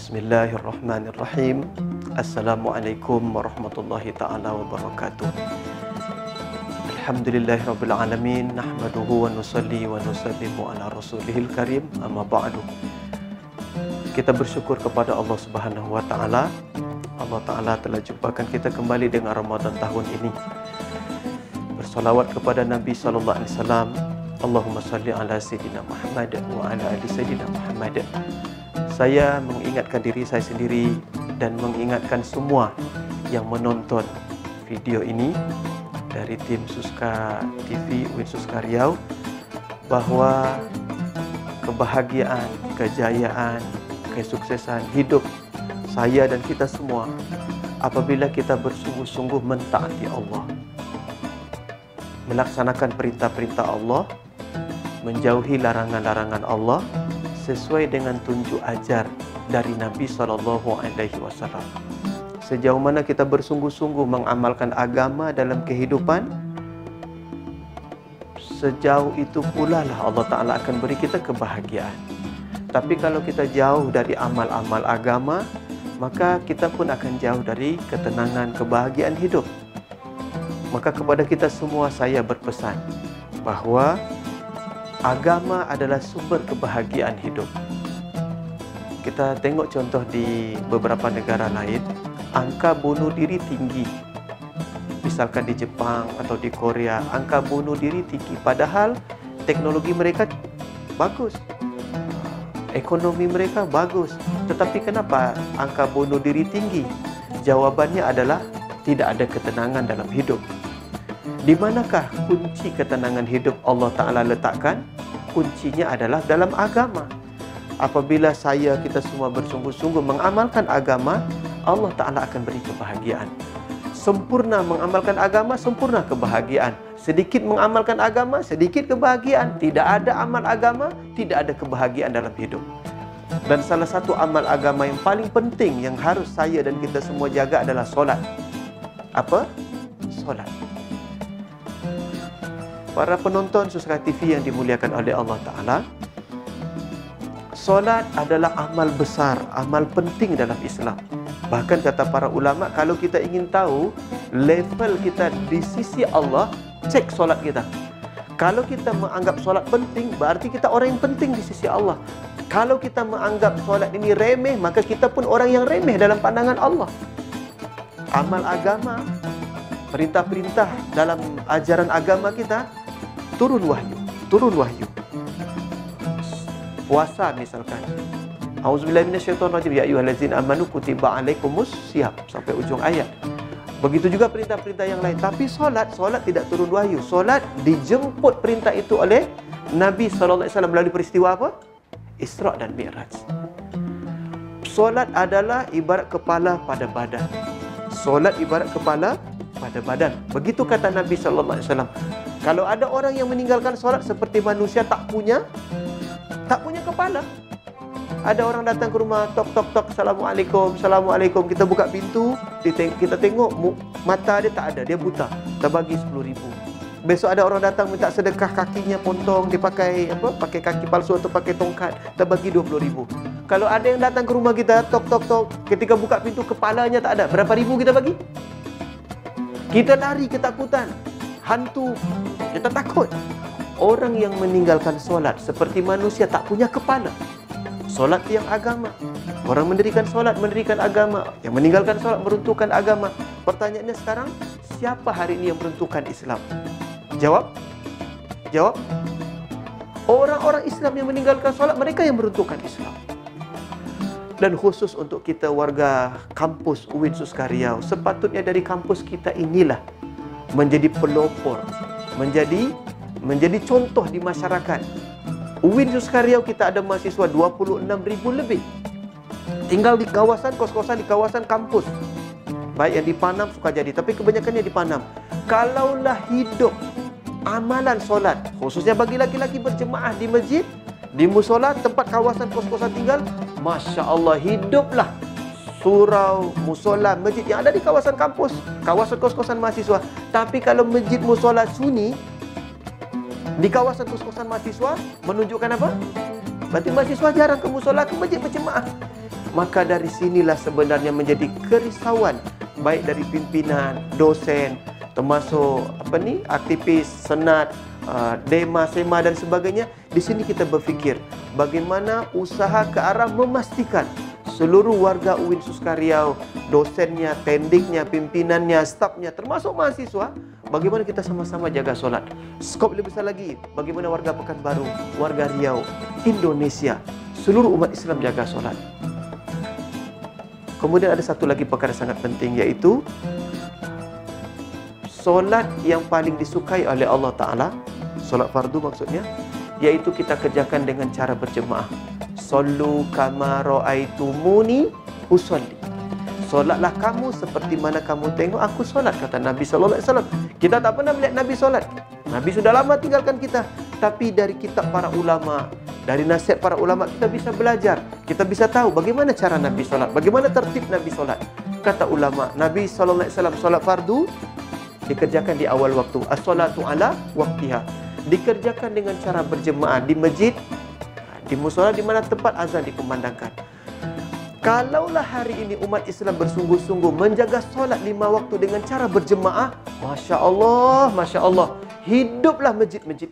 Bismillahirrahmanirrahim. Assalamualaikum warahmatullahi ta'ala wabarakatuh. Alhamdulillahirabbil alamin, nahmaduhu wa nusalli wa nusallimu ala rasulihil karim, amma ba'du. Kita bersyukur kepada Allah Subhanahu wa taala. Allah taala telah jumpakan kita kembali dengan Ramadan tahun ini. Bersolawat kepada Nabi sallallahu alaihi wasallam. Allahumma salli ala sayyidina Muhammad wa ala ali sayyidina Muhammad. Saya mengingatkan diri saya sendiri dan mengingatkan semua yang menonton video ini dari tim Suska TV UIN Suska Riau bahawa kebahagiaan, kejayaan, kesuksesan hidup saya dan kita semua apabila kita bersungguh-sungguh mentaati Allah, melaksanakan perintah-perintah Allah, menjauhi larangan-larangan Allah sesuai dengan tunjuk ajar dari Nabi SAW. Sejauh mana kita bersungguh-sungguh mengamalkan agama dalam kehidupan, sejauh itu pula lah Allah Ta'ala akan beri kita kebahagiaan. Tapi kalau kita jauh dari amal-amal agama, maka kita pun akan jauh dari ketenangan, kebahagiaan hidup. Maka kepada kita semua saya berpesan bahawa agama adalah sumber kebahagiaan hidup. Kita tengok contoh di beberapa negara lain, angka bunuh diri tinggi. Misalkan di Jepang atau di Korea, angka bunuh diri tinggi. Padahal teknologi mereka bagus, ekonomi mereka bagus. Tetapi kenapa angka bunuh diri tinggi? Jawabannya adalah tidak ada ketenangan dalam hidup. Di manakah kunci ketenangan hidup Allah Ta'ala letakkan? Kuncinya adalah dalam agama. Apabila kita semua bersungguh-sungguh mengamalkan agama, Allah Ta'ala akan beri kebahagiaan. Sempurna mengamalkan agama, sempurna kebahagiaan. Sedikit mengamalkan agama, sedikit kebahagiaan. Tidak ada amal agama, tidak ada kebahagiaan dalam hidup. Dan salah satu amal agama yang paling penting yang harus saya dan kita semua jaga adalah solat. Apa? Solat. Para penonton Suska TV yang dimuliakan oleh Allah Ta'ala, solat adalah amal besar, amal penting dalam Islam. Bahkan kata para ulama, kalau kita ingin tahu level kita di sisi Allah, cek solat kita. Kalau kita menganggap solat penting, berarti kita orang yang penting di sisi Allah. Kalau kita menganggap solat ini remeh, maka kita pun orang yang remeh dalam pandangan Allah. Amal agama, perintah-perintah dalam ajaran agama kita, turun wahyu. Puasa misalkan. Auzubillahi minasyaitonirrajim. Ya ayyuhallazina amanu kutiba alaikumus syiyam sampai ujung ayat. Begitu juga perintah-perintah yang lain. Tapi solat tidak turun wahyu. Solat dijemput perintah itu oleh Nabi SAW melalui peristiwa apa? Isra dan Mi'raj. Solat adalah ibarat kepala pada badan. Solat ibarat kepala pada badan. Begitu kata Nabi SAW. Kalau ada orang yang meninggalkan solat seperti manusia tak punya kepala. Ada orang datang ke rumah, tok tok tok, assalamualaikum. Kita buka pintu, kita tengok mata dia tak ada, dia buta. Kita bagi 10,000. Besok ada orang datang minta sedekah, kakinya potong, dia pakai kaki palsu atau pakai tongkat, kita bagi 20,000. Kalau ada yang datang ke rumah kita, tok tok tok, ketika buka pintu kepalanya tak ada, berapa ribu kita bagi? Kita lari ketakutan. Hantu, kita takut. Orang yang meninggalkan solat seperti manusia tak punya kepala. Solat yang agama. Orang mendirikan solat, mendirikan agama. Yang meninggalkan solat, meruntuhkan agama. Pertanyaannya sekarang, siapa hari ini yang meruntuhkan Islam? Jawab. Orang-orang Islam yang meninggalkan solat, mereka yang meruntuhkan Islam. Dan khusus untuk kita warga kampus UIN Suska Riau, sepatutnya dari kampus kita inilah menjadi pelopor, menjadi contoh di masyarakat. UIN Suska Riau kita ada mahasiswa 26,000 lebih. Tinggal di kawasan kos-kosan, di kawasan kampus. Baik yang di Panam, Sukajadi, tapi kebanyakannya di Panam. Kalaulah hidup amalan solat, khususnya bagi laki-laki berjemaah di masjid, di musola, tempat kawasan kos-kosan tinggal, Masya Allah, hiduplah surau, musola, masjid yang ada di kawasan kampus, kawasan kos-kosan mahasiswa. Tapi kalau masjid musola sunyi di kawasan kos-kosan mahasiswa, menunjukkan apa? Berarti mahasiswa jarang ke musola, ke masjid berjemaah. Maka dari sinilah sebenarnya menjadi kerisauan baik dari pimpinan, dosen, termasuk aktivis, senat, dema, sema dan sebagainya. Di sini kita berfikir bagaimana usaha ke arah memastikan seluruh warga UIN Suskariau, dosennya, tendiknya, pimpinannya, stafnya, termasuk mahasiswa, bagaimana kita sama-sama jaga solat. Skop lebih besar lagi, bagaimana warga Pekanbaru, warga Riau, Indonesia, seluruh umat Islam jaga solat. Kemudian ada satu lagi perkara sangat penting, yaitu solat yang paling disukai oleh Allah Ta'ala, solat fardu maksudnya, yaitu kita kerjakan dengan cara berjemaah. Sallu kama ra'aitumuni usolli. Solatlah kamu seperti mana kamu tengok aku solat, kata Nabi sallallahu alaihi wasallam. Kita tak pernah melihat Nabi solat. Nabi sudah lama tinggalkan kita, tapi dari kitab para ulama, dari nasihat para ulama kita bisa belajar, kita bisa tahu bagaimana cara Nabi solat, bagaimana tertib Nabi solat. Kata ulama, Nabi sallallahu alaihi wasallam solat fardu dikerjakan di awal waktu, as-salatu ala waqtiha. Dikerjakan dengan cara berjemaah di masjid, di musola di mana tempat azan dikumandangkan. Kalaulah hari ini umat Islam bersungguh-sungguh menjaga solat 5 waktu dengan cara berjemaah, Masya Allah, hiduplah masjid-masjid,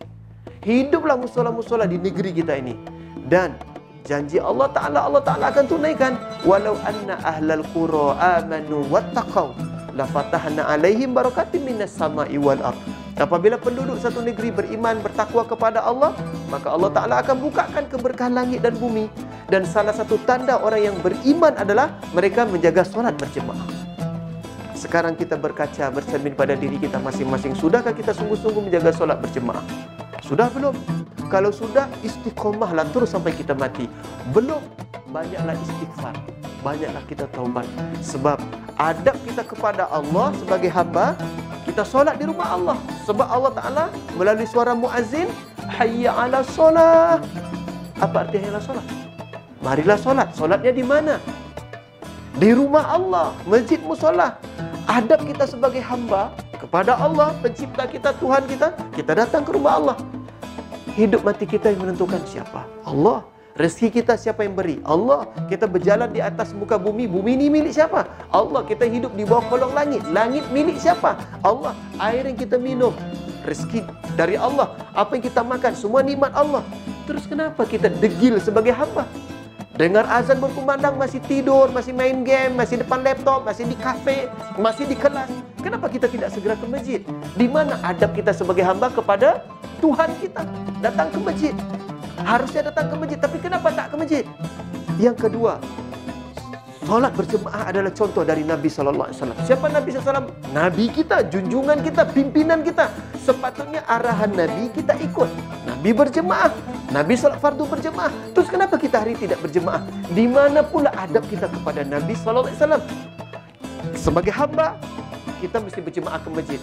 hiduplah musola-musola di negeri kita ini. Dan janji Allah Ta'ala akan tunaikan. Walau anna ahlal qura amanu wattaqau lafatahna alaihim barakatim minas sama'i wal ardh. Apabila penduduk satu negeri beriman, bertakwa kepada Allah, maka Allah Ta'ala akan bukakan keberkahan langit dan bumi. Dan salah satu tanda orang yang beriman adalah mereka menjaga solat berjemaah. Sekarang kita berkaca, bercermin pada diri kita masing-masing. Sudahkah kita sungguh-sungguh menjaga solat berjemaah? Sudah belum? Kalau sudah, istiqomahlah terus sampai kita mati. Belum? Banyaklah istighfar, banyaklah kita taubat. Sebab adab kita kepada Allah sebagai hamba, kita solat di rumah Allah. Sebab Allah Ta'ala melalui suara muazzin, hayya ala solah. Apa arti hayya ala solah? Marilah solat. Solatnya di mana? Di rumah Allah, masjid musola. Adab kita sebagai hamba kepada Allah, pencipta kita, Tuhan kita, kita datang ke rumah Allah. Hidup mati kita yang menentukan siapa? Allah. Rezeki kita siapa yang beri? Allah. Kita berjalan di atas muka bumi, bumi ini milik siapa? Allah. Kita hidup di bawah kolong langit, langit milik siapa? Allah. Air yang kita minum, rezeki dari Allah. Apa yang kita makan, semua nikmat Allah. Terus kenapa kita degil sebagai hamba? Dengar azan berkumandang masih tidur, masih main game, masih depan laptop, masih di kafe, masih di kelas. Kenapa kita tidak segera ke masjid? Di mana adab kita sebagai hamba kepada Tuhan kita? Datang ke masjid. Harusnya datang ke masjid, tapi kenapa tak ke masjid? Yang kedua, solat berjemaah adalah contoh dari Nabi sallallahu alaihi wasallam. Siapa Nabi sallallahu alaihi wasallam? Nabi kita, junjungan kita, pimpinan kita. Sepatutnya arahan Nabi kita ikut. Nabi berjemaah, Nabi salat fardu berjemaah. Terus kenapa kita hari tidak berjemaah? Di mana pula adab kita kepada Nabi sallallahu alaihi wasallam? Sebagai hamba, kita mesti berjemaah ke masjid.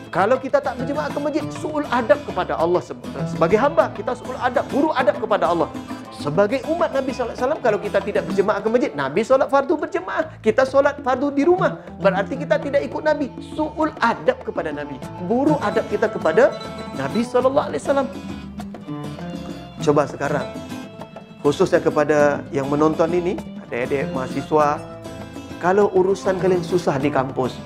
Kalau kita tak berjemaah ke masjid, su'ul adab kepada Allah. Sebagai hamba, kita su'ul adab, buruk adab kepada Allah. Sebagai umat Nabi SAW, kalau kita tidak berjemaah ke masjid, Nabi solat fardu berjemaah, kita solat fardu di rumah, berarti kita tidak ikut Nabi. Su'ul adab kepada Nabi, buruk adab kita kepada Nabi SAW. Coba sekarang, khususnya kepada yang menonton ini, adik-adik mahasiswa, kalau urusan kalian susah di kampus,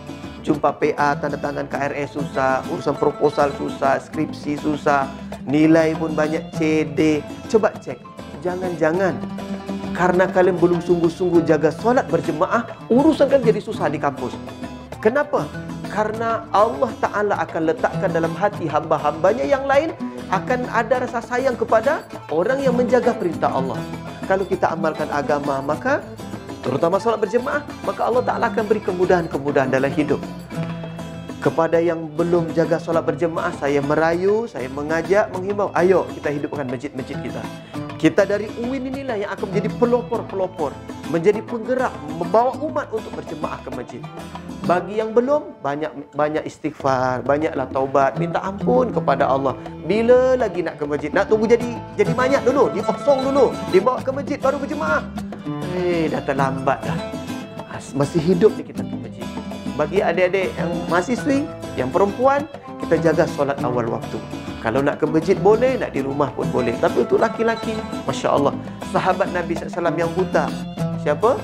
jumpa PA, tanda tangan KRS susah, urusan proposal susah, skripsi susah, nilai pun banyak C, D. Coba cek, jangan-jangan karena kalian belum sungguh-sungguh jaga solat berjemaah, urusan kalian jadi susah di kampus. Kenapa? Karena Allah Ta'ala akan letakkan dalam hati hamba-hambanya yang lain, akan ada rasa sayang kepada orang yang menjaga perintah Allah. Kalau kita amalkan agama, maka terutama solat berjemaah, maka Allah Ta'ala akan beri kemudahan-kemudahan dalam hidup. Kepada yang belum jaga solat berjemaah, saya merayu, saya mengajak, menghimbau, ayo kita hidupkan masjid-masjid kita. Kita dari UIN inilah yang akan menjadi pelopor-pelopor, menjadi penggerak, membawa umat untuk berjemaah ke masjid. Bagi yang belum, banyak istighfar, banyaklah taubat, minta ampun kepada Allah. Bila lagi nak ke masjid? Nak tunggu jadi banyak dulu, dikosong dulu, dibawa ke masjid baru berjemaah. Dah terlambat dah. Masih hidup ni kita ke masjid. Bagi adik-adik yang mahasiswi, yang perempuan, kita jaga solat awal waktu. Kalau nak ke masjid boleh, nak di rumah pun boleh. Tapi untuk laki-laki, Masya Allah, sahabat Nabi SAW yang buta. Siapa?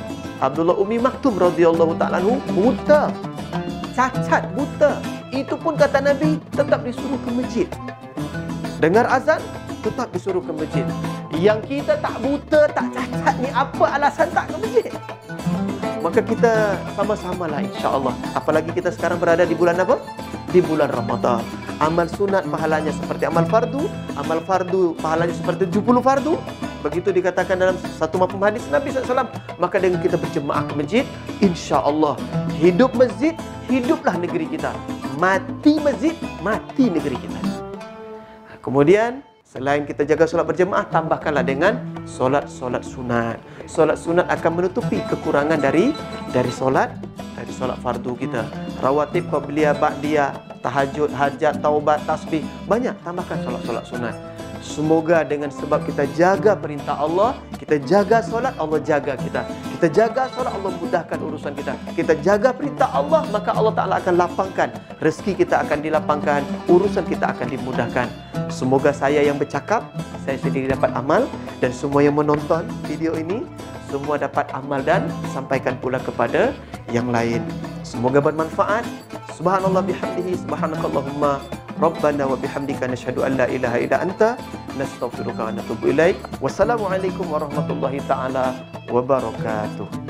Abdullah Ummi Maktum radhiyallahu ta'ala anhu, buta. Cacat, buta. Itu pun kata Nabi tetap disuruh ke masjid. Dengar azan, tetap disuruh ke masjid. Yang kita tak buta, tak cacat ni apa alasan tak ke masjid? Maka kita sama-samalah insya-Allah. Apalagi kita sekarang berada di bulan apa? Di bulan Ramadan. Amal sunat pahalanya seperti amal fardu pahalanya seperti 70 fardu. Begitu dikatakan dalam satu mafhum hadis Nabi SAW. Maka dengan kita berjemaah ke masjid, insya-Allah hidup masjid, hiduplah negeri kita. Mati masjid, mati negeri kita. Kemudian selain kita jaga solat berjemaah, tambahkanlah dengan solat sunat. Solat sunat akan menutupi kekurangan dari solat fardu kita. Rawatib, qabliyah, ba'diyah, tahajud, hajat, taubat, tasbih, banyak tambahkan solat sunat. Semoga dengan sebab kita jaga perintah Allah, kita jaga solat, Allah jaga kita. Kita jaga solat, Allah mudahkan urusan kita. Kita jaga perintah Allah, maka Allah Ta'ala akan lapangkan. Rezeki kita akan dilapangkan, urusan kita akan dimudahkan. Semoga saya yang bercakap, saya sendiri dapat amal, dan semua yang menonton video ini semua dapat amal dan sampaikan pula kepada yang lain. Semoga bermanfaat. Subhanallah bihamdihi, subhanakallahumma rabbana wa bihamdika nashhadu an la ilaha illa anta nastaghfiruka wa natubu ilaik. Wassalamualaikum warahmatullahi taala wabarakatuh.